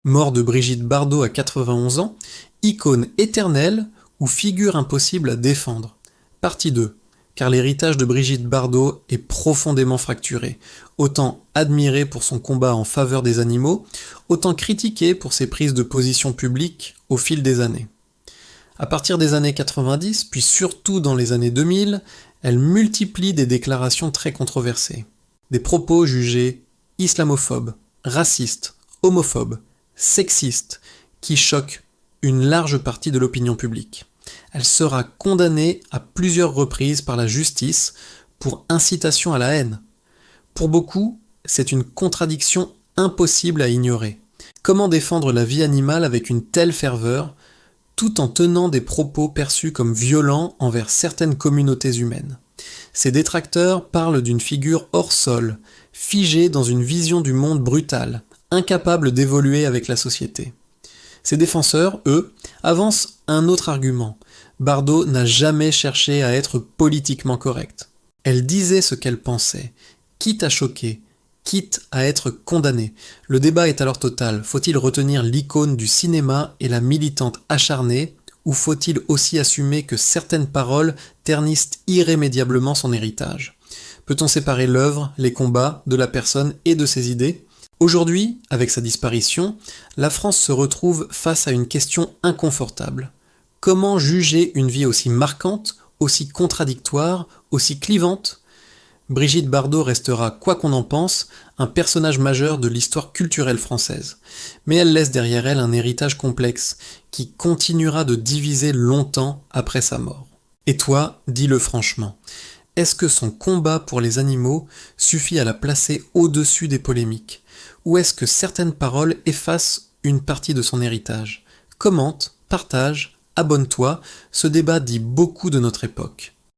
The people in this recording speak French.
Mort de Brigitte Bardot à 91 ans, icône éternelle ou figure impossible à défendre. Partie 2. Car l'héritage de Brigitte Bardot est profondément fracturé, autant admiré pour son combat en faveur des animaux, autant critiqué pour ses prises de position publiques au fil des années. À partir des années 90, puis surtout dans les années 2000, elle multiplie des déclarations très controversées. Des propos jugés islamophobes, racistes, homophobes, sexistes, qui choquent une large partie de l'opinion publique. Elle sera condamnée à plusieurs reprises par la justice pour incitation à la haine. Pour beaucoup, c'est une contradiction impossible à ignorer. Comment défendre la vie animale avec une telle ferveur, tout en tenant des propos perçus comme violents envers certaines communautés humaines? Ses détracteurs parlent d'une figure hors sol, figée dans une vision du monde brutale, incapable d'évoluer avec la société. Ses défenseurs, eux, avancent un autre argument. Bardot n'a jamais cherché à être politiquement correcte. Elle disait ce qu'elle pensait, quitte à choquer, quitte à être condamnée. Le débat est alors total. Faut-il retenir l'icône du cinéma et la militante acharnée, ou faut-il aussi assumer que certaines paroles ternissent irrémédiablement son héritage? Peut-on séparer l'œuvre, les combats, de la personne et de ses idées? Aujourd'hui, avec sa disparition, la France se retrouve face à une question inconfortable. Comment juger une vie aussi marquante, aussi contradictoire, aussi clivante? Brigitte Bardot restera, quoi qu'on en pense, un personnage majeur de l'histoire culturelle française. Mais elle laisse derrière elle un héritage complexe, qui continuera de diviser longtemps après sa mort. Et toi, dis-le franchement, est-ce que son combat pour les animaux suffit à la placer au-dessus des polémiques? Ou est-ce que certaines paroles effacent une partie de son héritage? Commente, partage, abonne-toi, ce débat dit beaucoup de notre époque.